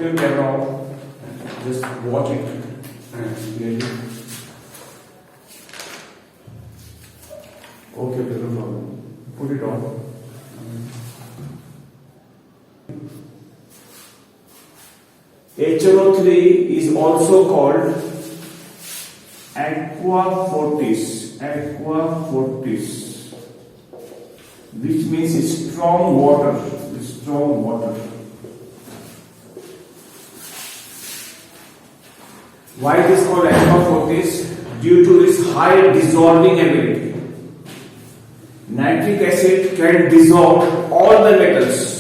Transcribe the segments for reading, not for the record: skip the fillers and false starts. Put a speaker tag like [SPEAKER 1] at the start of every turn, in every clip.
[SPEAKER 1] your camera off. Just watch it clearly. Okay, no problem. Put it on. HNO3 is also called aqua fortis, which means strong water. Why it is called aqua fortis? Due to its high dissolving ability. Nitric acid can dissolve all the metals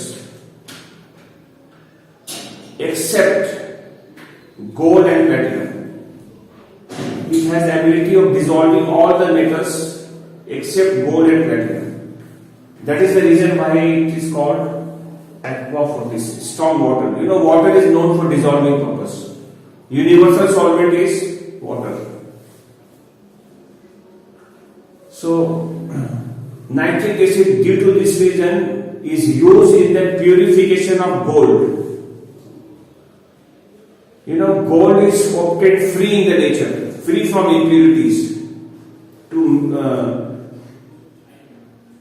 [SPEAKER 1] except gold and platinum. It has the ability of dissolving all the metals except gold and platinum. That is the reason why it is called aqua fortis, strong water. You know, water is known for dissolving purpose. Universal solvent is water. So, nitric acid, due to this reason, is used in the purification of gold. You know, gold is obtained free in the nature, free from impurities.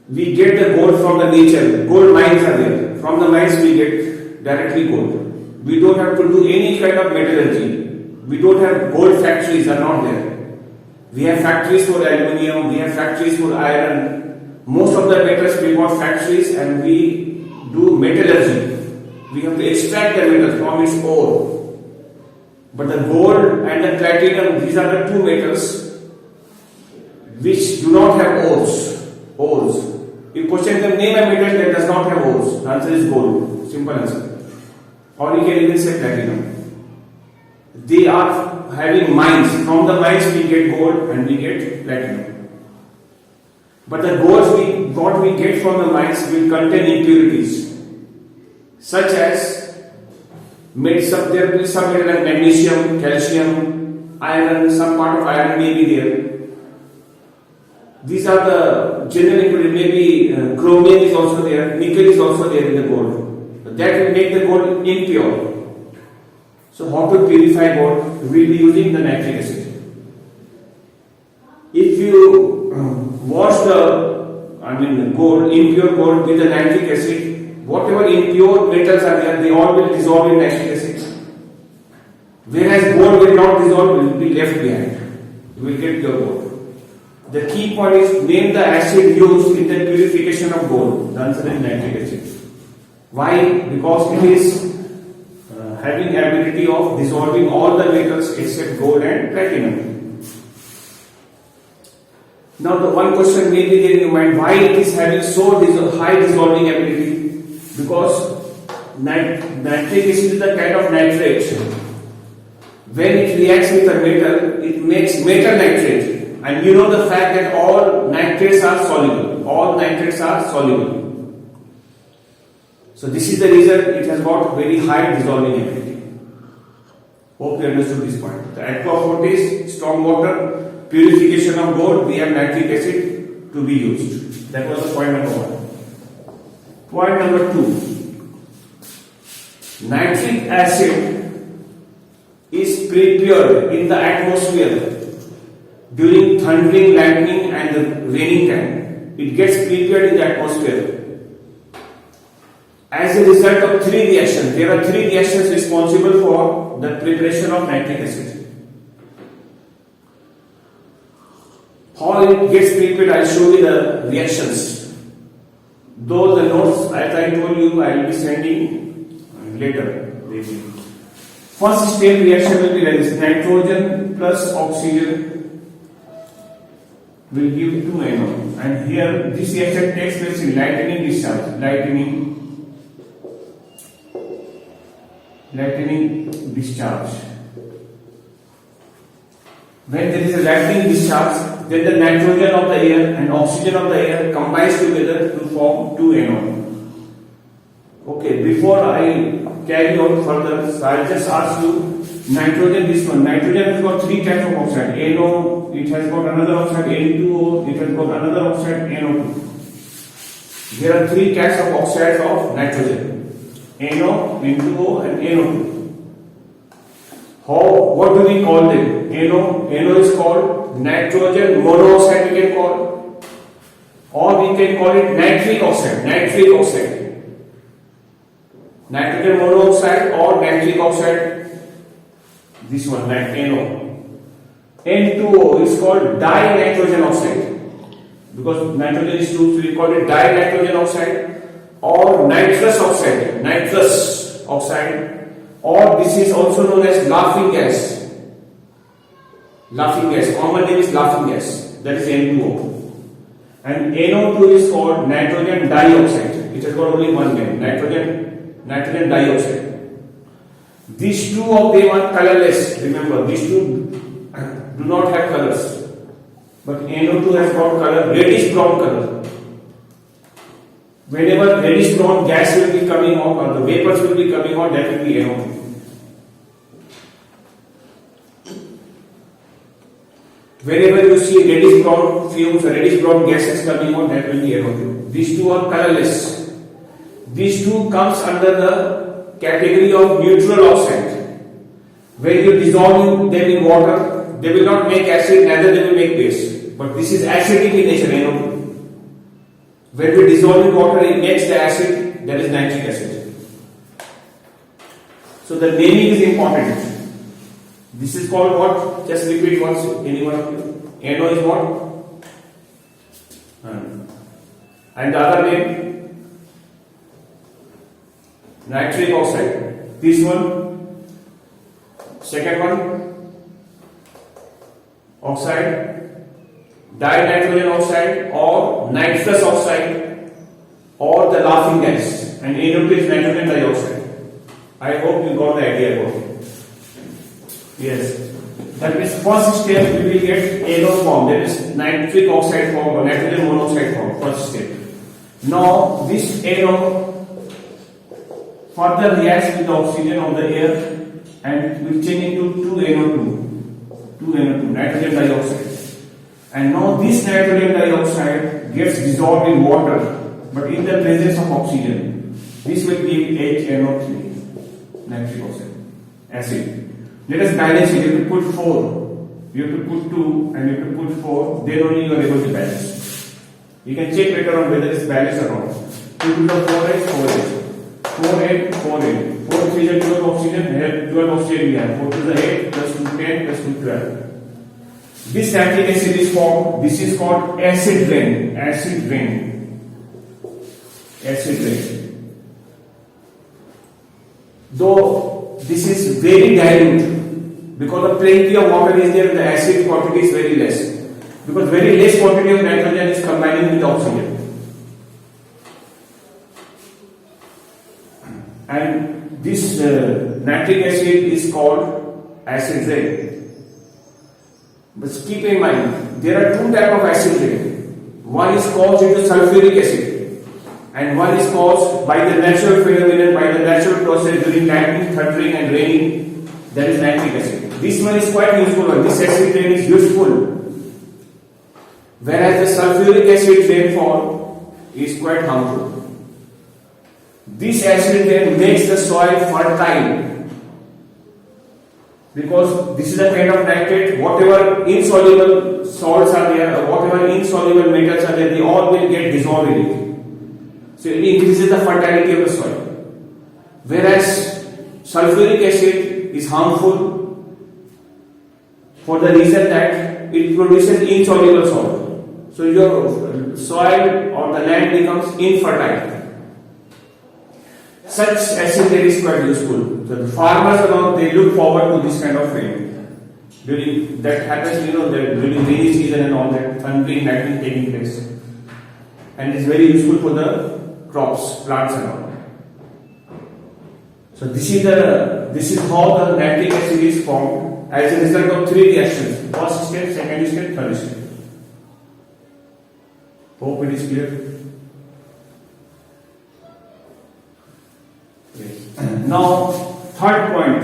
[SPEAKER 1] We get the gold from the nature. Gold mines are there. From the mines we get directly gold. We don't have to do any kind of metallurgy. We don't have gold factories, are not there. We have factories for aluminium, we have factories for iron. Most of the metals we got factories and we do metallurgy. We have to extract the metal from its ore. But the gold and the platinum, these are the two metals which do not have ores. You question them, name a metal that does not have ores. The answer is gold. Simple answer. Or you can even say platinum. They are having mines. From the mines we get gold and we get platinum. But the gold what we get from the mines will contain impurities, such as there will be some metal like magnesium, calcium, iron. Some part of iron may be there. These are the general impurities. Maybe chromium is also there, nickel is also there in the gold. That will make the gold impure. So how to purify gold? We will be using the nitric acid. If you wash gold, impure gold with the nitric acid, whatever impure metals are there, they all will dissolve in nitric acid. Whereas gold will not dissolve, will be left behind. You will get your gold. The key point is name the acid used in the purification of gold. The answer is nitric acid. Why? Because it is having ability of dissolving all the metals except gold and platinum. Now the one question may be there in your mind, why it is having so high dissolving ability? Because nitric acid is the kind of nitrate. When it reacts with a metal, it makes metal nitrate. And you know the fact that all nitrates are soluble. So this is the reason it has got very high dissolving ability. Hope you understood this point. The aqua fortis, strong water, purification of gold, we have nitric acid to be used. That was the point number 1. Point number 2. Nitric acid is prepared in the atmosphere during thundering, lightning and the raining time. It gets prepared in the atmosphere. As a result of 3 reactions, there are 3 reactions responsible for the preparation of nitric acid. How it gets prepared, I will show you the reactions. Though the notes, as I told you, I will be sending later. First step reaction will be like this: nitrogen plus oxygen will give 2 NO. And here this reaction takes place in lightning discharge. When there is a lightning discharge, then the nitrogen of the air and oxygen of the air combines together to form 2 NO. Okay, before I carry on further, so I'll just ask you, nitrogen, this one, nitrogen has got 3 types of oxide. NO, it has got another oxide, N2O, it has got another oxide, NO2. There are 3 types of oxides of nitrogen: NO, N2O and NO2. How? What do we call them? NO is called nitrogen monoxide. We can call, or we can call it nitric oxide. Nitric oxide. Nitrogen monoxide or nitric oxide. This one, NO. N2O is called dinitrogen oxide, because nitrogen is 2, so we call it dinitrogen oxide or nitrous oxide. Nitrous oxide, or this is also known as laughing gas. Laughing gas. Common name is laughing gas. That is N2O. And NO2 is called nitrogen dioxide. It has got only one name. Nitrogen dioxide. These two of them are colorless. Remember, these two do not have colors, but NO2 has got color, reddish brown color. Whenever reddish brown gas will be coming out, or the vapors will be coming out, that will be NO2. Whenever you see reddish brown fumes or reddish brown gases coming out, that will be NO2. These two are colorless. These two comes under the category of neutral oxide. When you dissolve them in water, they will not make acid, neither they will make base. But this is acidic in nature, NO2. When we dissolve in water, it makes the acid, that is nitric acid. So the naming is important. This is called what? Just repeat once, any one of you. NO is what? And the other name? Nitric oxide. This one. Second one? Oxide, dinitrogen oxide or nitrous oxide or the laughing gas, and NO2 is nitrogen dioxide. I hope you got the idea about it. Yes. That means first step we will get NO form, that is nitric oxide form or nitrogen monoxide form, first step. Now this NO further reacts with the oxygen of the air and will change into 2NO2, nitrogen dioxide. And now this nitrogen dioxide gets dissolved in water, but in the presence of oxygen. This will give HNO3, nitric oxide, acid. Let us balance it. You have to put 4, you have to put 2, and you have to put 4, then only you are able to balance. You can check later on whether it's balanced or not. 2 to the 4H, 4H, 4N, 4N. 4 3 is 12 oxygen, here 12 oxygen we have. 4 to the 8 plus 2 10 plus 2 12. This nitric acid is formed. This is called acid rain. Acid rain. Acid rain. Though this is very dilute, because of plenty of water is there, the acid quantity is very less. Because very less quantity of nitrogen is combining with the oxygen. And this nitric acid is called acid rain. But keep in mind, there are two types of acid rain. One is caused due to sulfuric acid, and one is caused by the natural phenomenon, by the natural process during lightning, thundering, and raining. That is nitric acid. This one is quite useful. This acid rain is useful, whereas the sulfuric acid rainfall is quite harmful. This acid rain makes the soil fertile, because this is a kind of nitrate. Whatever insoluble salts are there, or whatever insoluble metals are there, they all will get dissolved in it. So it increases the fertility of the soil. Whereas sulfuric acid is harmful for the reason that it produces insoluble salt. So your soil or the land becomes infertile. Such acid rain is quite useful. So the farmers around, they look forward to this kind of rain. During that happens, that during rainy season and all that, thundering, lightning taking place, and it's very useful for the crops, plants and all. So this is how the nitric acid is formed as a result of 3 reactions: first step, second step, third step. Hope it is clear. Now, third point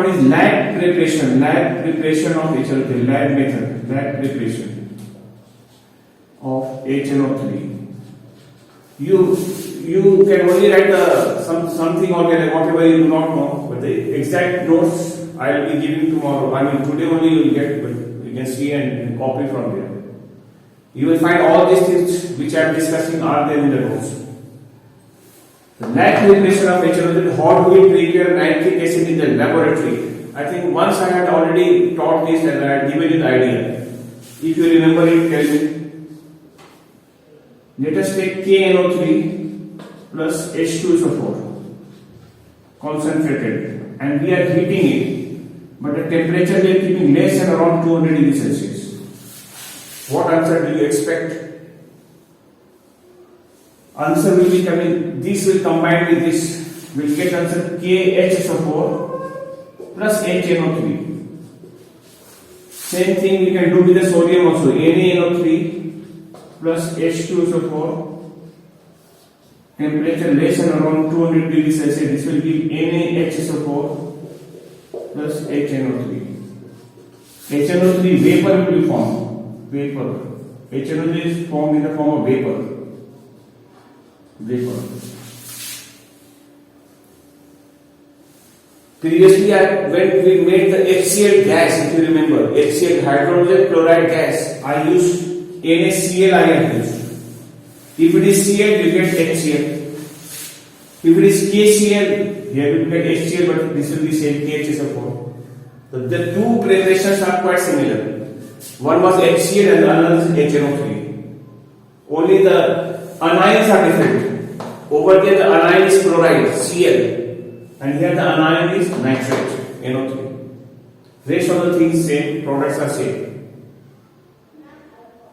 [SPEAKER 1] is lag preparation of HNO3, lag method, lag preparation of HNO3. You you can only write something or whatever you do not know, but the exact notes I will be giving tomorrow. I mean today only you will get, but you can see and copy from there. You will find all these things which I am discussing are there in the notes. The lack preparation of HNO3, how do we prepare nitric acid in the laboratory? I think once I had already taught this and I had given you the idea. If you remember it, tell me. Let us take KNO3 plus H2SO4 concentrated, and we are heating it, but the temperature we are keeping less than around 200 degrees Celsius. What answer do you expect? Answer will be coming, this will combine with this, we will get answer KHSO4 plus HNO3. Same thing we can do with the sodium also, NaNO3 plus H2SO4, temperature less than around 200 degrees Celsius, this will give NaHSO4 plus HNO3. HNO3 vapor will be formed, vapor. HNO3 is formed in the form of vapor. Previously, when we made the HCl gas, if you remember, HCl hydrogen chloride gas, I used NaCl. I have used. If it is Cl, you get HCl. If it is KCl, here we get HCl, but this will be same KHSO4. So the two preparations are quite similar. One was HCl and the other is HNO3. Only the anions are different. Over there the anion is chloride, Cl, and here the anion is nitrate, NO3. Rest of the things same, products are same.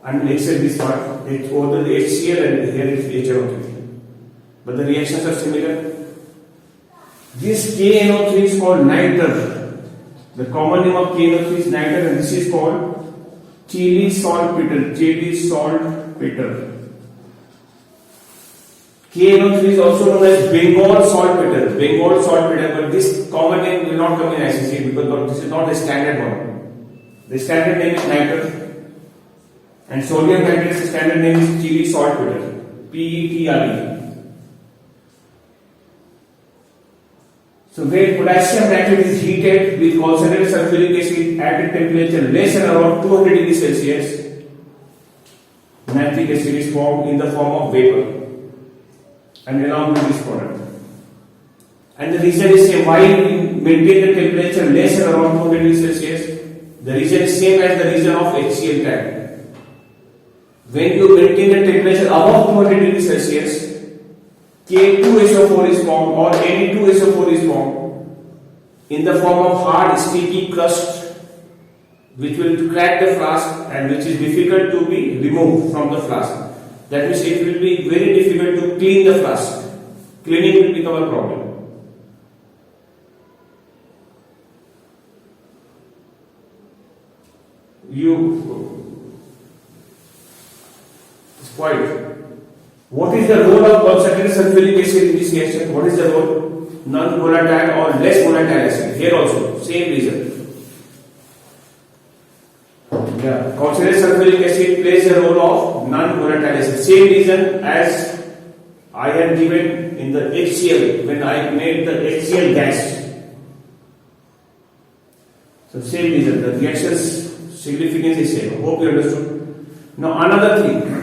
[SPEAKER 1] And except this part, over the HCl and here is HNO3. But the reactions are similar. This KNO3 is called niter. The common name of KNO3 is niter, and this is called Chile saltpeter. Chile saltpeter. KNO3 is also known as Bengal saltpeter. Bengal saltpeter, but this common name will not come in ICC because this is not the standard one. The standard name is niter, and sodium nitrate's standard name is Chile saltpeter. PETRE. So when potassium nitrate is heated with concentrated sulfuric acid at a temperature less than around 200 degrees Celsius, nitric acid is formed in the form of vapor and along with this product. And the reason is same. Why we maintain the temperature less than around 200 degrees Celsius? The reason is same as the reason of HCl tag. When you maintain the temperature above 200 degrees Celsius, K2SO4 is formed or Na2SO4 is formed in the form of hard sticky crust, which will crack the flask and which is difficult to be removed from the flask. That means it will be very difficult to clean the flask. Cleaning will become a problem. What is the role of concentrated sulfuric acid in this reaction? What is the role? Non-volatile or less volatile acid. Here also, same reason. Concentrated sulfuric acid plays the role of non-volatile acid. Same reason as I had given in the HCl when I made the HCl gas. So same reason. The reaction's significance is same. Hope you understood. Now another thing.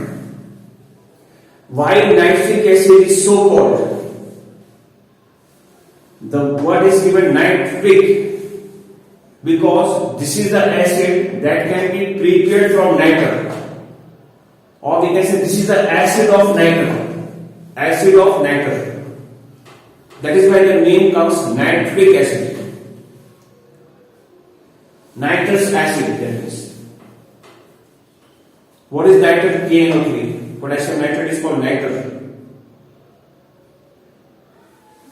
[SPEAKER 1] Why nitric acid is so called? The word is given nitric because this is the acid that can be prepared from niter, or we can say this is the acid of niter. Acid of niter. That is why the name comes nitric acid. Nitrous acid, that is. What is niter? KNO3. Potassium nitrate is called niter.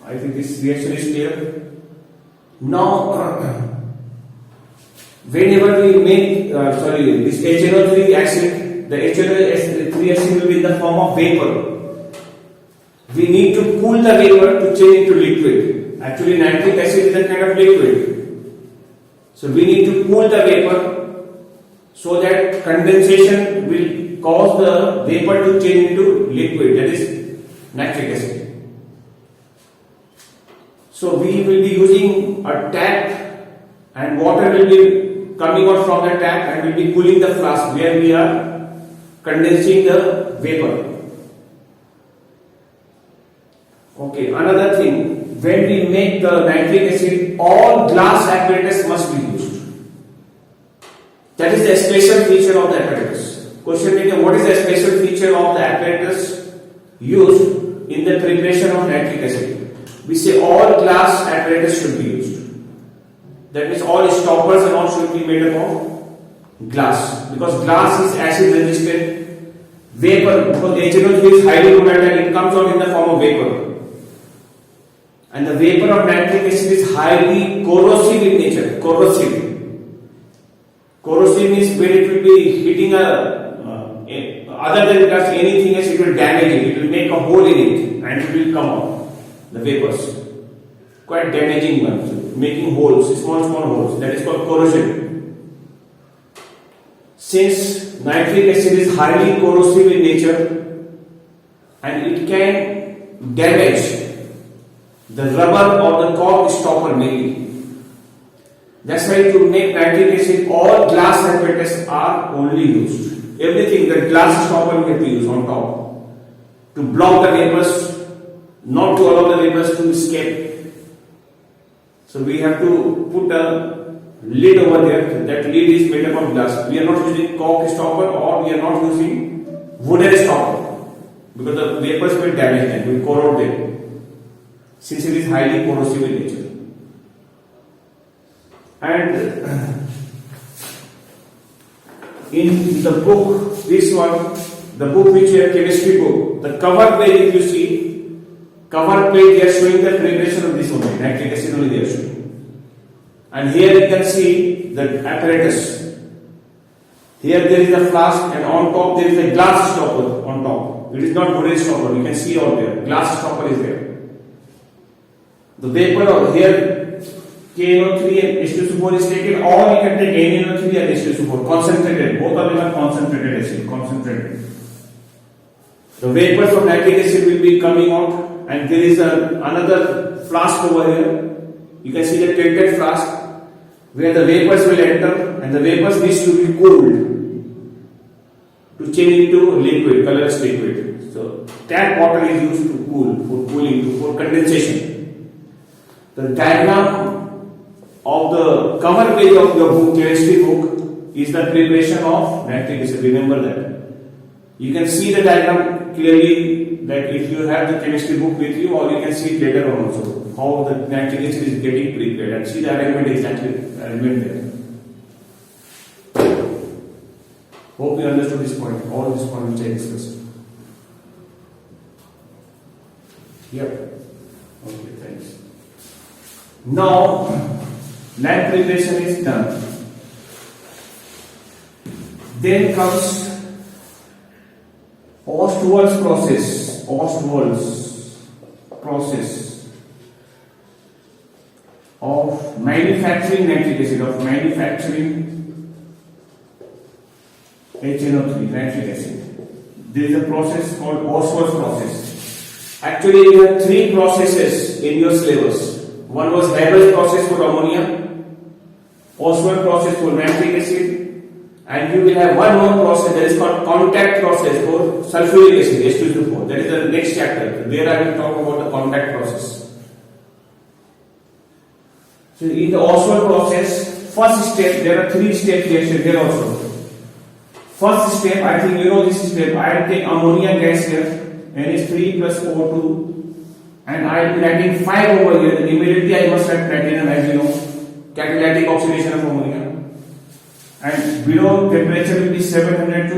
[SPEAKER 1] I think this reaction is clear. Now, whenever we make this HNO3 acid, the HNO3 acid will be in the form of vapor. We need to cool the vapor to change into liquid. Actually, nitric acid is a kind of liquid. So we need to cool the vapor so that condensation will cause the vapor to change into liquid. That is, nitric acid. So we will be using a tap and water will be coming out from the tap and will be cooling the flask where we are condensing the vapor. Okay, another thing, when we make the nitric acid, all glass apparatus must be used. That is the special feature of the apparatus. Question being, what is the special feature of the apparatus used in the preparation of nitric acid? We say all glass apparatus should be used. That means all stoppers and all should be made up of glass, because glass is acid resistant. Vapor, because HNO3 is highly volatile, it comes out in the form of vapor. And the vapor of nitric acid is highly corrosive in nature. Corrosive. Corrosive means when it will be hitting other than just anything else, it will damage it. It will make a hole in it and it will come out. The vapors, quite damaging ones, making holes, small holes. That is called corrosion. Since nitric acid is highly corrosive in nature and it can damage the rubber or the cork stopper mainly. That's why to make nitric acid, all glass apparatus are only used. Everything, the glass stopper we have to use on top to block the vapors, not to allow the vapors to escape. So we have to put a lid over there. That lid is made up of glass. We are not using cork stopper or we are not using wooden stopper because the vapors will damage them, will corrode them, since it is highly corrosive in nature. And in the book, this one, the book which you have, chemistry book, the cover page, if you see, cover page, they are showing the preparation of this only, nitric acid only they are showing. And here you can see the apparatus. Here there is a flask and on top there is a glass stopper on top. It is not wooden stopper, you can see out there, glass stopper is there. The vapor over here, KNO3 and H2SO4 is taken, or you can take NaNO3 and H2SO4, concentrated, both of them are concentrated acid, concentrated. The vapors of nitric acid will be coming out, and there is another flask over here. You can see the tilted flask where the vapors will enter, and the vapors needs to be cooled to change into liquid, colorless liquid. So tap water is used to cool, for cooling, for condensation. The diagram of the cover page of your book, chemistry book, is the preparation of nitric acid. Remember that. You can see the diagram clearly, that if you have the chemistry book with you, or you can see it later on also, how the nitric acid is getting prepared, and see the arrangement exactly, arrangement there. Hope you understood this point, all this point which I discussed. Yep. Okay, thanks. Now, lab preparation is done. Then comes Ostwald's process. Ostwald's process of manufacturing nitric acid, of manufacturing HNO3, nitric acid. There is a process called Ostwald's process. Actually, you have three processes in your syllabus. One was Haber's process for ammonia, Ostwald process for nitric acid, and you will have one more process that is called contact process for sulfuric acid, H2SO4. That is the next chapter. There I will talk about the contact process. So in the Ostwald process, first step, there are three steps here also. First step, I think you know this step. I will take ammonia gas here, NH3 plus O2. And I will be writing 5 over here. Then immediately I must write platinum, as you know, catalytic oxidation of ammonia. And below temperature will be 700 to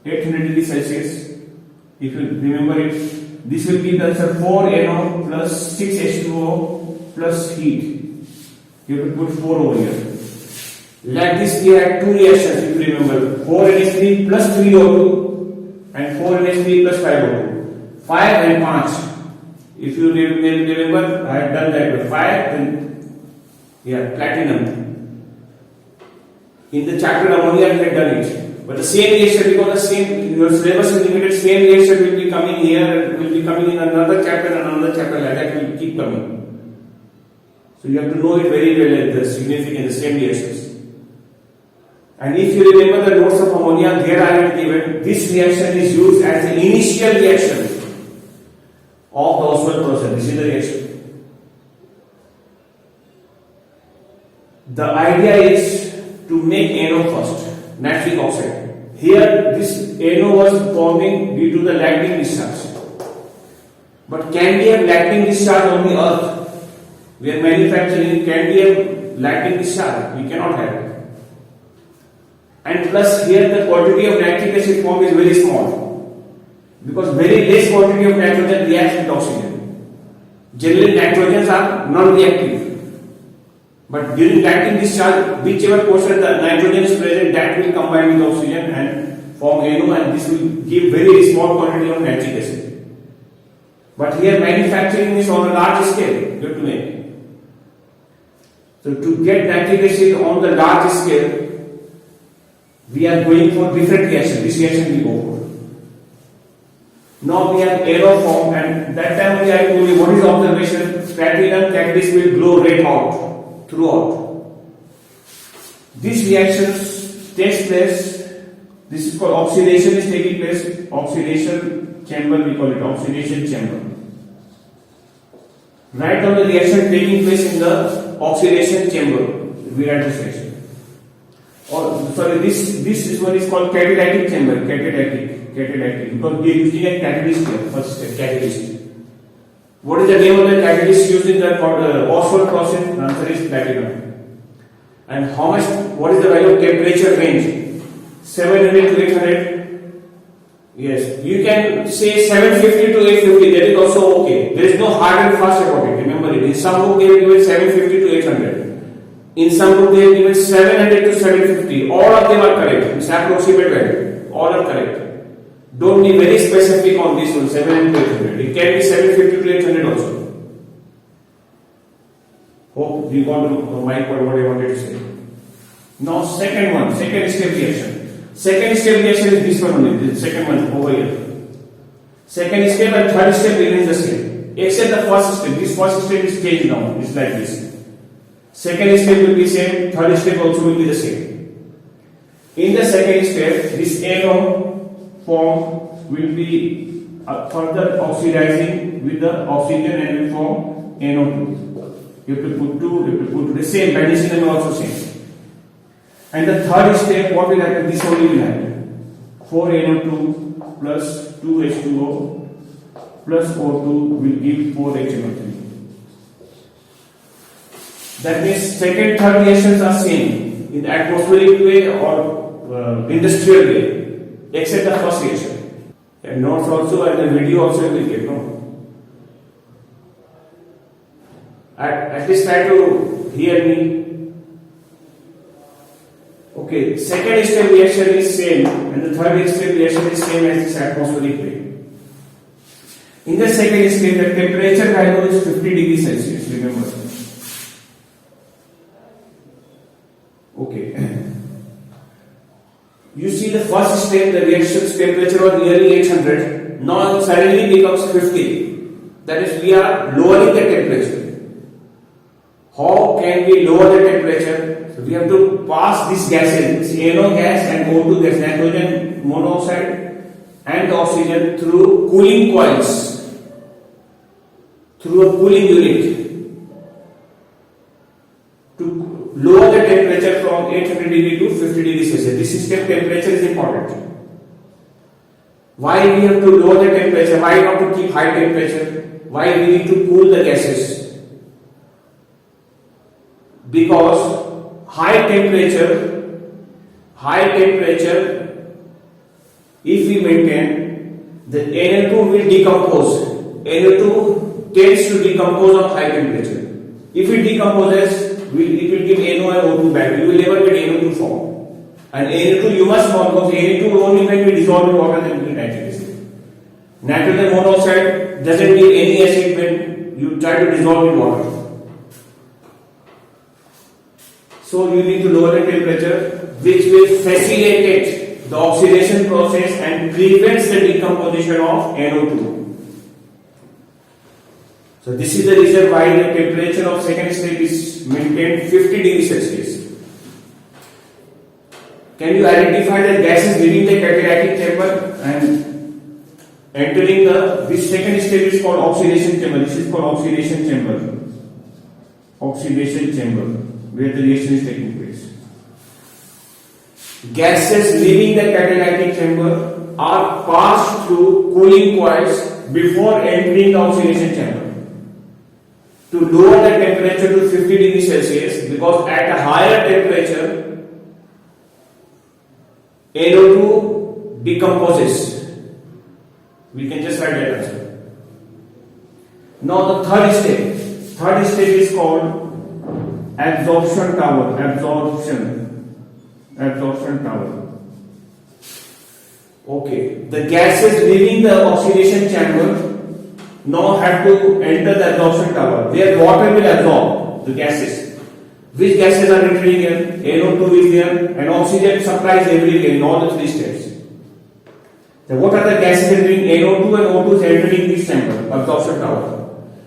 [SPEAKER 1] 800 degrees Celsius. If you remember it, this will be the answer 4NO plus 6H2O plus heat. You have to put 4 over here. Like this, we had two reactions. If you remember, 4NH3 plus 3O2 and 4NH3 plus 5O2. 5 and 5. If you remember, I had done that with 5 and platinum. In the chapter ammonia, I had done it. But the same reaction, because the same, your syllabus is limited, same reaction will be coming here, will be coming in another chapter, like that will keep coming. So you have to know it very well, the significance, the same reactions. And if you remember the notes of ammonia, there I have given, this reaction is used as the initial reaction of the Oswald process. This is the reaction. The idea is to make NO first, nitric oxide. Here, this NO was forming due to the lightning discharge. But can we have lightning discharge on the earth? We are manufacturing, can we have lightning discharge? We cannot have it. And plus here the quantity of nitric acid formed is very small, because very less quantity of nitrogen reacts with oxygen. Generally nitrogens are non-reactive, but during lightning discharge, whichever portion the nitrogen is present, that will combine with oxygen and form NO, and this will give very small quantity of nitric acid. But here manufacturing is on a large scale, you have to make. So to get nitric acid on the large scale, we are going for different reaction. This reaction we go for. Now we have NO form, and that time only I told you what is the observation. Platinum catalyst will glow red hot throughout. This reaction takes place. This is called oxidation is taking place. Oxidation chamber, we call it oxidation chamber. Right now the reaction taking place in the oxidation chamber. We write this reaction. Or sorry, this one is called catalytic chamber. Catalytic, because we are using a catalyst here. First step, catalyst. What is the name of the catalyst used in the Oswald process? The answer is platinum. And how much? What is the value of temperature range? 700 to 800. Yes, you can say 750 to 850. That is also okay. There is no hard and fast about it. Remember it. In some book they have given 750 to 800. In some book they have given 700 to 750. All of them are correct. It's approximate value. All are correct. Don't be very specific on this one, 700 to 800. It can be 750 to 800 also. Hope you got my point what I wanted to say. Now second one, second step reaction. Second step reaction is this one only, the second one over here. Second step and third step remains the same. Except the first step. This first step is changed now. It's like this. Second step will be same, third step also will be the same. In the second step, this NO form will be further oxidizing with the oxygen and will form NO2. You have to put 2, you have to put the same, magnesium also same. And the third step, what will happen? This only will happen. 4NO2 plus 2H2O plus O2 will give 4HNO3. That means second, third reactions are same in atmospheric way or industrial way, except the first reaction. And notes also and the video also will get no. At least try to hear me. Okay, second step reaction is same, and the third step reaction is same as this atmospheric way. In the second step, the temperature value is 50 degrees Celsius. Remember. Okay. You see the first step, the reaction's temperature was nearly 800. Now it suddenly becomes 50. That is, we are lowering the temperature. How can we lower the temperature? So we have to pass these gases, NO gas and O2 gas, nitrogen monoxide and oxygen through cooling coils, through a cooling unit, to lower the temperature from 800 degree to 50 degrees Celsius. This step temperature is important. Why we have to lower the temperature? Why not to keep high temperature? Why we need to cool the gases? Because high temperature, if we maintain, the NO2 will decompose. NO2 tends to decompose on high temperature. If it decomposes, it will give NO and O2 back. You will never get NO2 form. And NO2 you must form, because NO2 only can be dissolved in water than in nitric acid. Nitrogen monoxide doesn't give any acid when you try to dissolve in water. So you need to lower the temperature, which will facilitate the oxidation process and prevents the decomposition of NO2. So this is the reason why the temperature of second stage is maintained 50 degrees Celsius. Can you identify the gases leaving the catalytic chamber and entering this second stage is called oxidation chamber. This is called oxidation chamber. Oxidation chamber, where the reaction is taking place. Gases leaving the catalytic chamber are passed through cooling coils before entering the oxidation chamber to lower the temperature to 50 degrees Celsius, because at a higher temperature NO2 decomposes. We can just write that answer. Now the third stage. Third stage is called absorption tower. Absorption tower. Okay. The gases leaving the oxidation chamber now have to enter the absorption tower, where water will absorb the gases. Which gases are entering here? NO2 is there, and oxygen supplies everywhere in all the three steps. So what are the gases entering? NO2 and O2 is entering this chamber, absorption tower.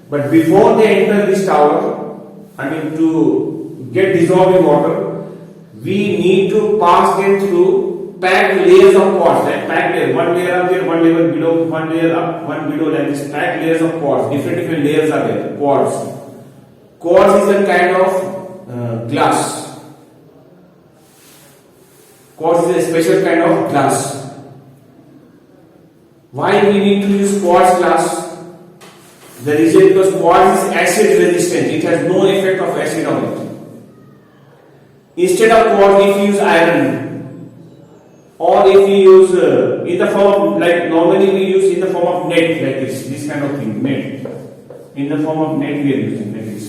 [SPEAKER 1] But before they enter this tower, to get dissolved in water, we need to pass them through packed layers of quartz. Like packed layer, one layer up there, one layer below, one layer up, one below, like this. Packed layers of quartz. Different layers are there. Quartz. Quartz is a kind of glass. Quartz is a special kind of glass. Why we need to use quartz glass? The reason because quartz is acid resistant. It has no effect of acid on it. Instead of quartz, if you use iron, or if you use in the form of, like normally we use in the form of net, like this kind of thing, net. In the form of net we are using like this.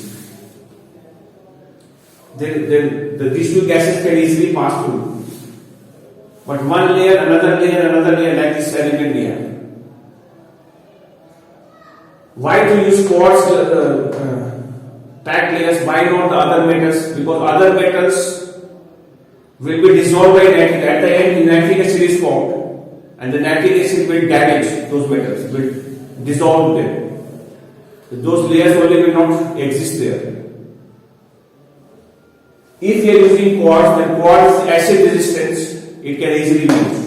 [SPEAKER 1] Then these two gases can easily pass through. But one layer, another layer, like this element we have. Why to use quartz packed layers? Why not the other metals? Because other metals will be dissolved by nitric. At the end, nitric acid is formed, and the nitric acid will damage those metals, will dissolve them. So those layers only will not exist there. If you are using quartz, then quartz is acid resistance, it can easily be used.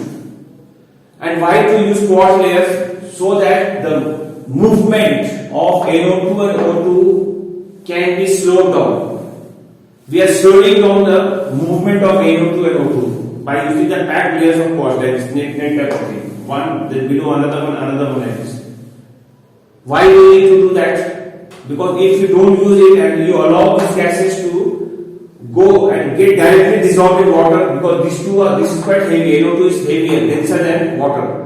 [SPEAKER 1] And why to use quartz layers? So that the movement of NO2 and O2 can be slowed down. We are slowing down the movement of NO2 and O2 by using the packed layers of quartz, that is net type of thing. One, then below another one like this. Why do we need to do that? Because if you don't use it and you allow these gases to go and get directly dissolved in water, because this is quite heavy, NO2 is heavier, denser than water.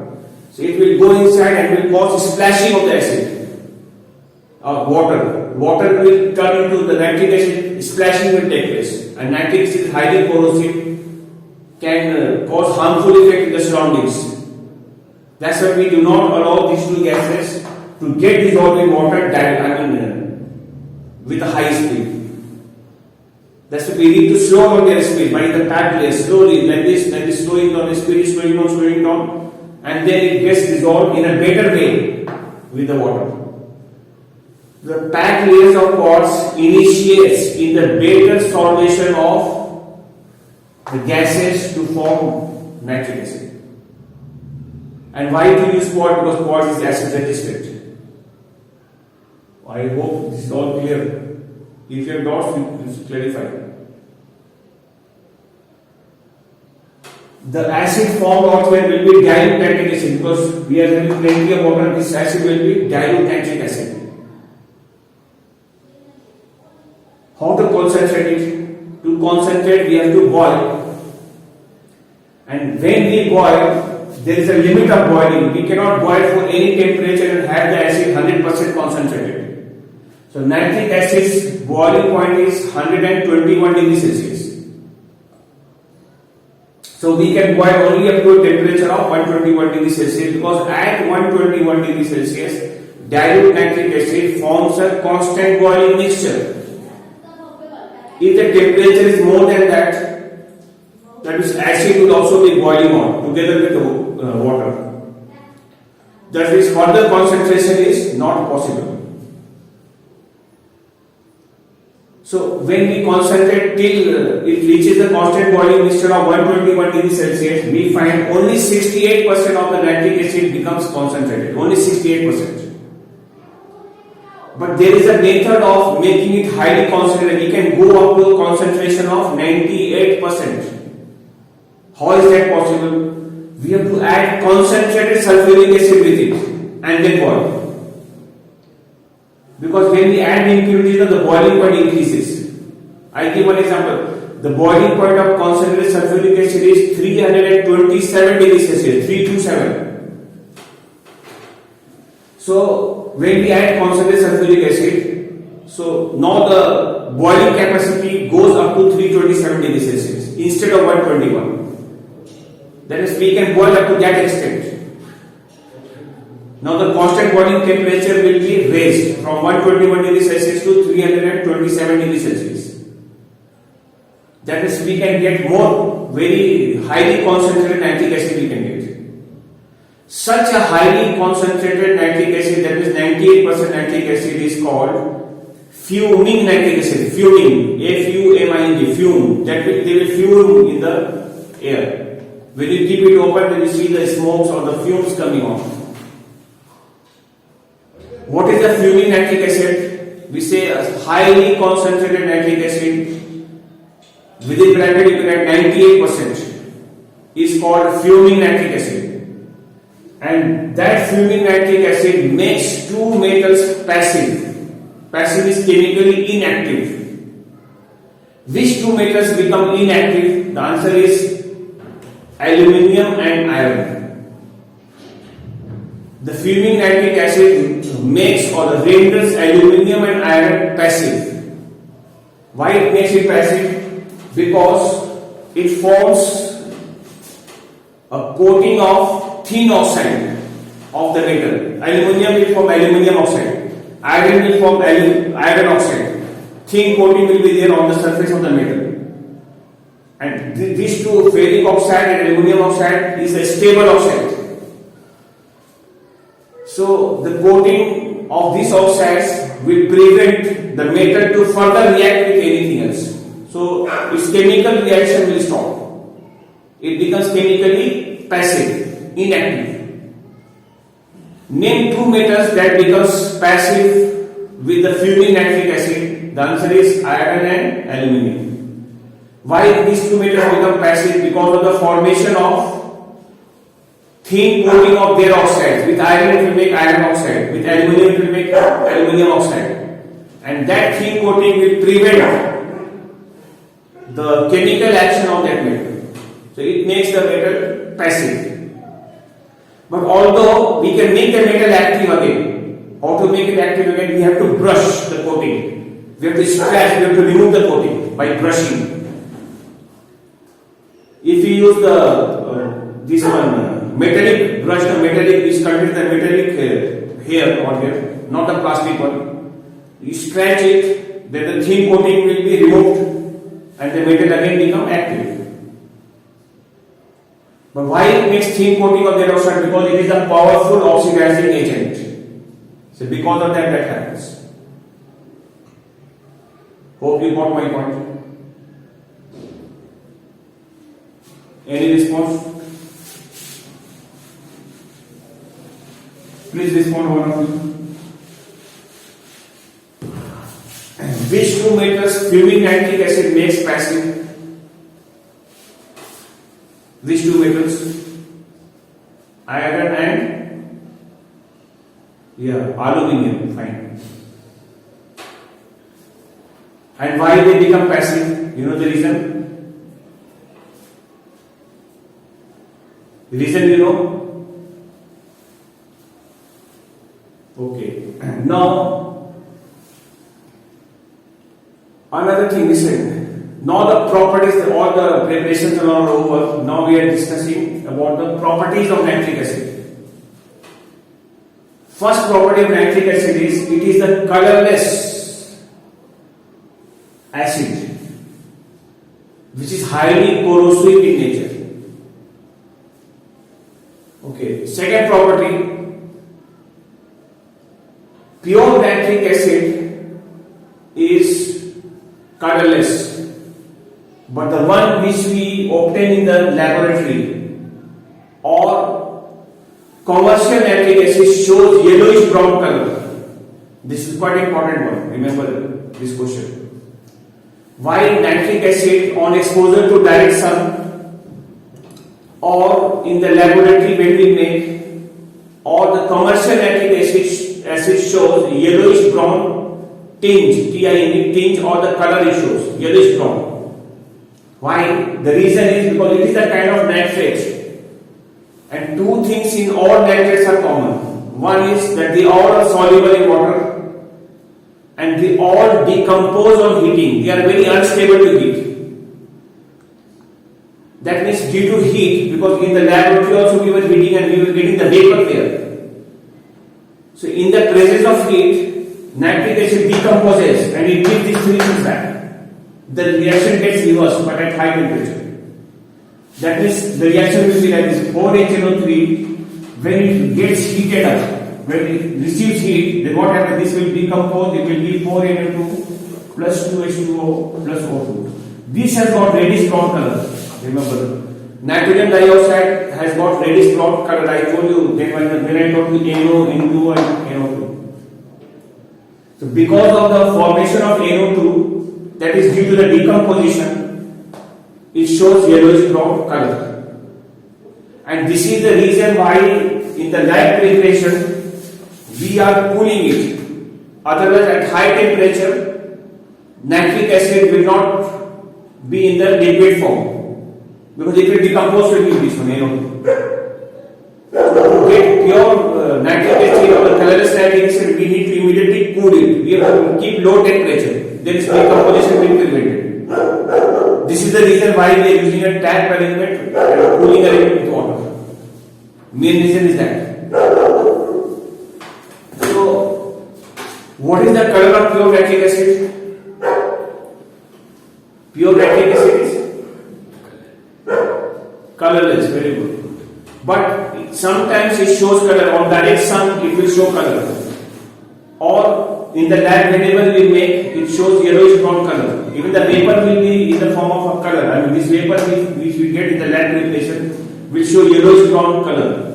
[SPEAKER 1] So it will go inside and will cause splashing of the acid. Water will turn into the nitric acid, splashing will take place. And nitric acid is highly corrosive, can cause harmful effect in the surroundings. That's why we do not allow these two gases to get dissolved in water with a high speed. That's why we need to slow down their speed by the packed layer slowly, like this, slowing down, the speed is slowing down. And then it gets dissolved in a better way with the water. The packed layers of quartz initiates in the better solvation of the gases to form nitric acid. And why to use quartz? Because quartz is acid resistant. I hope this is all clear. If you have doubts, please clarify. The acid formed out here will be dilute nitric acid, because we are having plenty of water. This acid will be dilute nitric acid. How to concentrate it? To concentrate, we have to boil. And when we boil, there is a limit of boiling. We cannot boil for any temperature and have the acid 100% concentrated. So nitric acid's boiling point is 121 degrees Celsius. So we can boil only up to a temperature of 121 degrees Celsius, because at 121 degrees Celsius, dilute nitric acid forms a constant boiling mixture. If the temperature is more than that, that is acid will also be boiling on together with the water. That is further concentration is not possible. So when we concentrate till it reaches the constant boiling instead of 121 degrees Celsius, we find only 68% of the nitric acid becomes concentrated. Only 68%. But there is a method of making it highly concentrated. We can go up to a concentration of 98%. How is that possible? We have to add concentrated sulfuric acid with it and then boil. Because when we add impurities, the boiling point increases. I give one example. The boiling point of concentrated sulfuric acid is 327 degrees Celsius, 327. So when we add concentrated sulfuric acid, so now the boiling capacity goes up to 327 degrees Celsius instead of 121. That is, we can boil up to that extent. Now the constant boiling temperature will be raised from 121 degrees Celsius to 327 degrees Celsius. That is, we can get more very highly concentrated nitric acid we can get. Such a highly concentrated nitric acid, that is 98% nitric acid, is called fuming nitric acid. Fuming, F-U-M-I-N-G, fume. That will, they will fume in the air. When you keep it open, when you see the smokes or the fumes coming off. What is the fuming nitric acid? We say a highly concentrated nitric acid, within bracket you can add 98%, is called fuming nitric acid. And that fuming nitric acid makes two metals passive. Passive is chemically inactive. Which two metals become inactive? The answer is aluminium and iron. The fuming nitric acid makes or renders aluminium and iron passive. Why it makes it passive? Because it forms a coating of thin oxide of the metal. Aluminium will form aluminium oxide. Iron will form iron oxide. Thin coating will be there on the surface of the metal. And these two, ferric oxide and aluminium oxide, is a stable oxide. So the coating of these oxides will prevent the metal to further react with anything else. So its chemical reaction will stop. It becomes chemically passive, inactive. Name two metals that becomes passive with the fuming nitric acid. The answer is iron and aluminium. Why these two metals become passive? Because of the formation of thin coating of their oxides. With iron it will make iron oxide. With aluminium it will make aluminium oxide. And that thin coating will prevent the chemical action of that metal. So it makes the metal passive. But although we can make the metal active again, how to make it active again? We have to brush the coating. We have to scratch, we have to remove the coating by brushing. If you use this one metallic brush, the metallic is contains the metallic hair or here, not the plastic one. You scratch it, then the thin coating will be removed, and the metal again become active. But why it makes thin coating of the oxide? Because it is a powerful oxidizing agent. So because of that, that happens. Hope you got my point. Any response? Please respond, one of you. Which two metals fuming nitric acid makes passive? Which two metals? Iron and aluminium. Fine. And why they become passive? You know the reason? Reason you know? Okay. Now, another thing, listen. Now the properties, all the preparations are over. Now we are discussing about the properties of nitric acid. First property of nitric acid is it is a colorless acid. which is highly corrosive in nature. Okay. Second property, pure nitric acid is colorless, but the one which we obtain in the laboratory or commercial nitric acid shows yellowish brown color. This is quite important one. Remember this question. Why nitric acid on exposure to direct sun or in the laboratory when we make, or the commercial nitric acid shows yellowish brown tinge, tinge, or the color it shows yellowish brown. Why? The reason is because it is a kind of nitrate, and two things in all nitrates are common. One is that they all are soluble in water, and they all decompose on heating. They are very unstable to heat. That means due to heat, because in the laboratory also we were heating and we were getting the vapor there. So in the presence of heat, nitric acid decomposes and it gives these three things back. The reaction gets reversed but at high temperature. That means the reaction will be like this: 4HNO3, when it gets heated up, when it receives heat, then what happens? This will decompose, it will be 4Na2 plus 2H2O plus O2. This has got reddish brown color. Remember, nitrogen dioxide has got reddish brown color. I told you when I told you NO, N2 and NO2. So because of the formation of NO2, that is due to the decomposition, it shows yellowish brown color. And this is the reason why in the light preparation we are cooling it. Otherwise, at high temperature, nitric acid will not be in the liquid form, because it will decompose with this one. To get pure nitric acid or the colorless nitric acid, we need to immediately cool it. We have to keep low temperature. Then decomposition will be prevented. This is the reason why we are using a tank arrangement and cooling arrangement with water. Main reason is that. What is the color of pure nitric acid? Pure nitric acid is colorless, very good. But sometimes it shows color. On direct sun, it will show color. Or in the lab, whenever we make, it shows yellowish brown color. Even the vapor will be in the form of a color. I mean, this vapor which we get in the lab preparation will show yellowish brown color.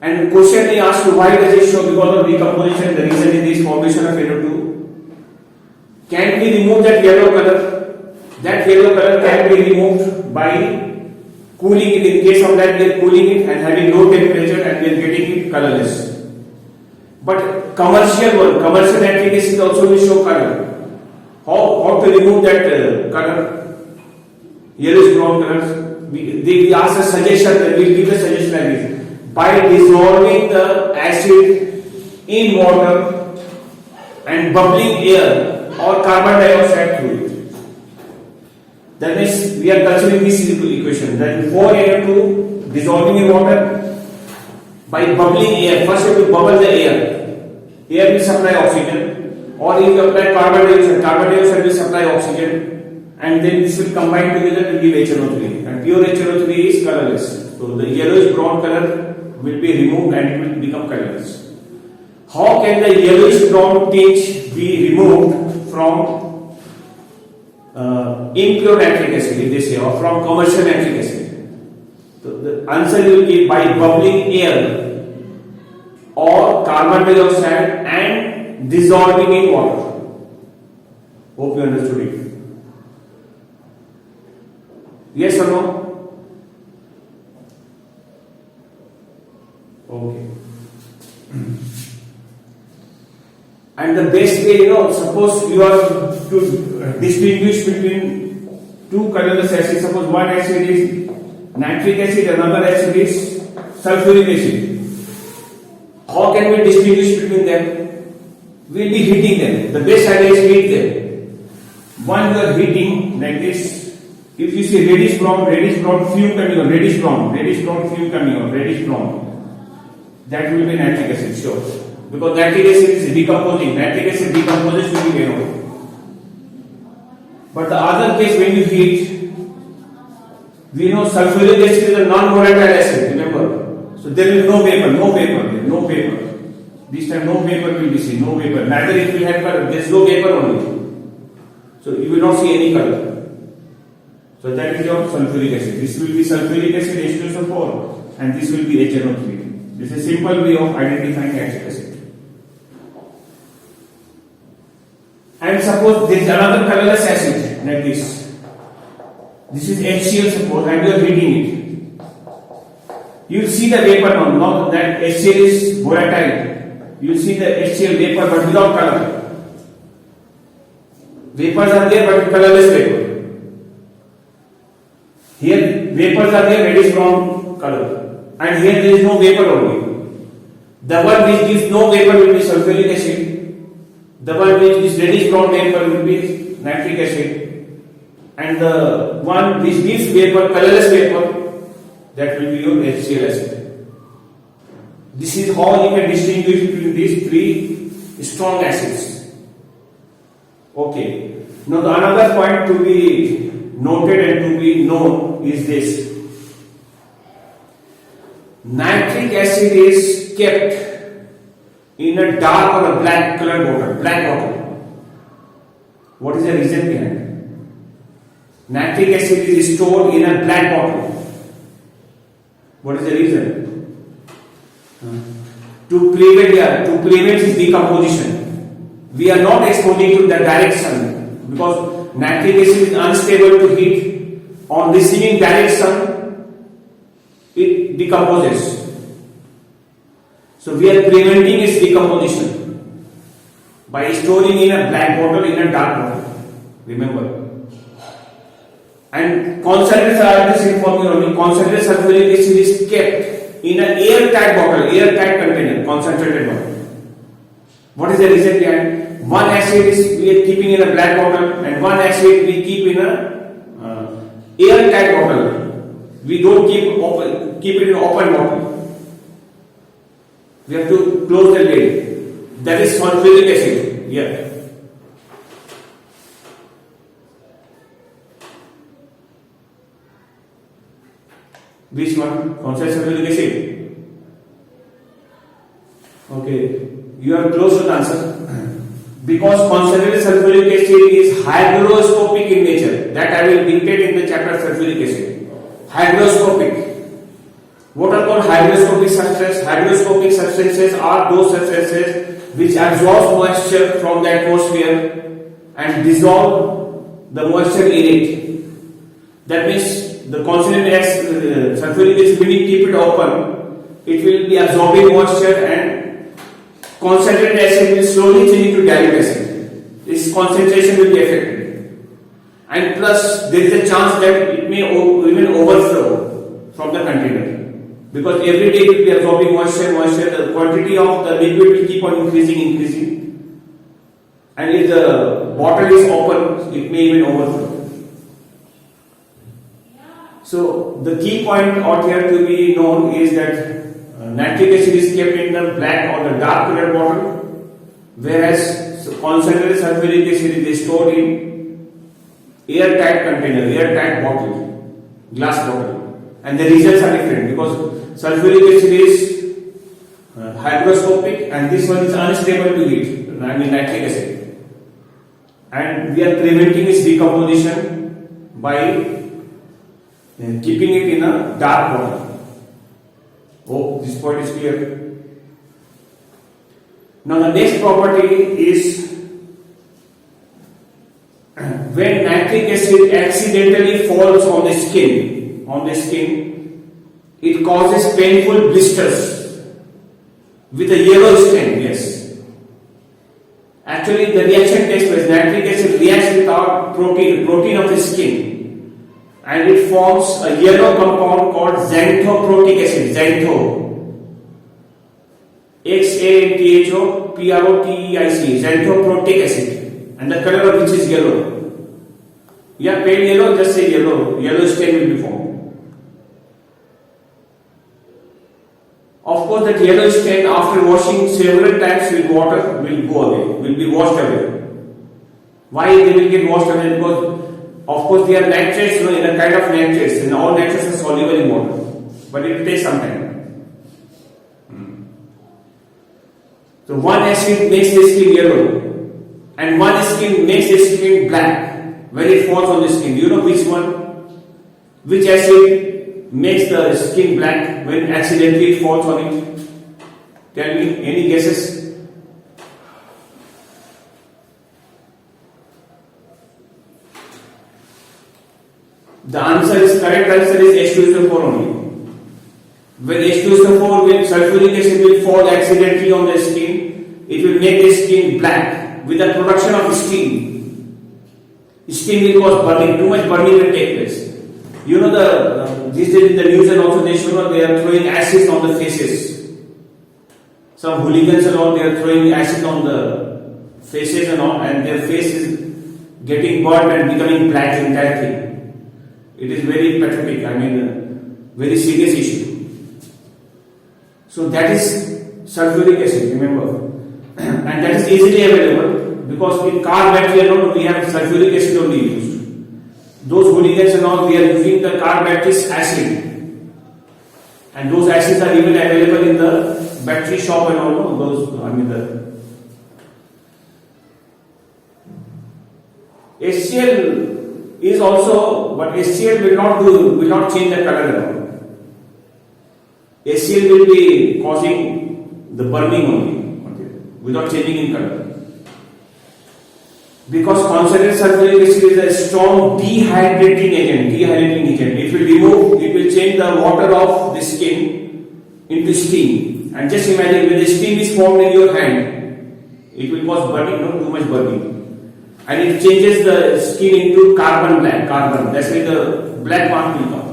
[SPEAKER 1] And question is asked, why does it show? Because of decomposition. The reason is this formation of NO2. Can we remove that yellow color? That yellow color can be removed by cooling it. In case of that, we are cooling it and having low temperature and we are getting it colorless. But commercial nitric acid also will show color. How to remove that color? Yellowish brown colors. They ask a suggestion, that we will give a suggestion like this: by dissolving the acid in water and bubbling air or carbon dioxide through it. That means we are considering this equation, that 4Na2 dissolving in water by bubbling air. First you have to bubble the air. Air will supply oxygen, or if you apply carbon dioxide will supply oxygen, and then this will combine together to give HNO3. And pure HNO3 is colorless. So the yellowish brown color will be removed and it will become colorless. How can the yellowish brown tinge be removed from impure nitric acid, if they say, or from commercial nitric acid? So the answer will be by bubbling air or carbon dioxide and dissolving in water. Hope you understood it. Yes or no? Okay. And the best way, suppose you are to distinguish between two colorless acids. Suppose one acid is nitric acid, another acid is sulfuric acid. How can we distinguish between them? We will be heating them. The best idea is heat them. One you are heating like this. If you see reddish brown fume coming out, reddish brown fume coming out, reddish brown, that will be nitric acid, sure. Because nitric acid is decomposing. Nitric acid decomposes to be NO. But the other case, when you heat, we know sulfuric acid is a non-volatile acid, remember. So there will be no vapor, no vapor. This time no vapor will be seen, no vapor. Neither it will have color, there is no vapor only. So you will not see any color. So that is your sulfuric acid. This will be sulfuric acid H2SO4 and this will be HNO3. This is a simple way of identifying nitric acid. And suppose there is another colorless acid like this. This is HCl suppose and you are heating it. You will see the vapor now, not that HCl is volatile. You will see the HCl vapor but without color. Vapors are there but colorless vapor. Here vapors are there reddish brown color and here there is no vapor only. The one which gives no vapor will be sulfuric acid. The one which is reddish brown vapor will be nitric acid, and the one which gives vapor, colorless vapor, that will be your HCl acid. This is how you can distinguish between these three strong acids. Okay. Now the another point to be noted and to be known is this. Nitric acid is kept in a dark or a black colored bottle, black bottle. What is the reason behind? Nitric acid is stored in a black bottle. What is the reason? To prevent its decomposition. We are not exposing to the direct sun because nitric acid is unstable to heat. On receiving direct sun, it decomposes. So we are preventing its decomposition by storing in a black bottle, in a dark bottle. Remember. And concentrated, I have to inform you only, concentrated sulfuric acid is kept in an airtight bottle, airtight container, concentrated bottle. What is the reason behind? One acid is we are keeping in a black bottle and one acid we keep in a airtight bottle. We don't keep it in an open bottle. We have to close the lid. That is sulfuric acid. Yeah. Which one? Concentrated sulfuric acid. Okay. You are close to the answer. Because concentrated sulfuric acid is hygroscopic in nature. That I will dictate in the chapter sulfuric acid. Hygroscopic. What are called hygroscopic substances? Hygroscopic substances are those substances which absorb moisture from the atmosphere and dissolve the moisture in it. That means the concentrated sulfuric acid, when you keep it open, it will be absorbing moisture and concentrated acid will slowly change into dilute acid. Its concentration will be affected. And plus, there is a chance that it may even overflow from the container. Because every day it will be absorbing moisture, the quantity of the liquid will keep on increasing. And if the bottle is open, it may even overflow. So the key point out here to be known is that nitric acid is kept in the black or the dark colored bottle, whereas concentrated sulfuric acid is stored in airtight container, airtight bottle, glass bottle. And the results are different because sulfuric acid is hygroscopic and this one is unstable to heat, I mean nitric acid. And we are preventing its decomposition by keeping it in a dark bottle. Oh, this point is clear. Now the next property is when nitric acid accidentally falls on the skin, it causes painful blisters with a yellow stain. Yes. Actually, the reaction takes place. Nitric acid reacts with our protein of the skin, and it forms a yellow compound called xanthoprotic acid. Xantho. XANTHOPROTEIC. Xanthoprotic acid, and the color of which is yellow. Yeah, pale yellow. Just say yellow. Yellow stain will be formed. Of course, that yellow stain after washing several times with water will go away, will be washed away. Why they will get washed away? Because of course they are nitrates, in a kind of nitrates, and all nitrates are soluble in water, but it will take some time. So one acid makes the skin yellow, and one skin makes the skin black when it falls on the skin. Do you know which one? Which acid makes the skin black when accidentally it falls on it? Tell me, any guesses? The correct answer is H2SO4 only. When H2SO4 with sulfuric acid will fall accidentally on the skin, it will make the skin black with the production of steam. Steam will cause burning, too much burning will take place. You know these days in the news and also they show they are throwing acids on the faces. Some hooligans and all, they are throwing acid on the faces and all, and their face is getting burned and becoming black entirely. It is very pathetic, very serious issue. So that is sulfuric acid, remember. And that is easily available because in car battery alone we have sulfuric acid only used. Those hooligans and all, we are using the car battery's acid. And those acids are even available in the battery shop and all those, HCl is also, but HCl will not change the color at all. HCl will be causing the burning only, without changing in color. Because concentrated sulfuric acid is a strong dehydrating agent. It will change the water of the skin into steam. And just imagine when the steam is formed in your hand, it will cause burning, not too much burning. And it changes the skin into carbon black. That's why the black mark will come.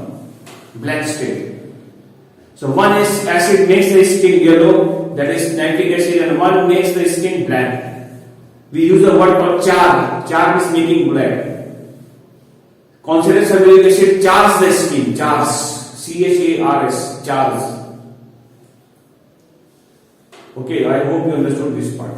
[SPEAKER 1] Black stain. So one acid makes the skin yellow, that is nitric acid, and one makes the skin black. We use the word called char. Char is making black. Concentrated sulfuric acid chars the skin. Chars. Chars. Okay, I hope you understood this part.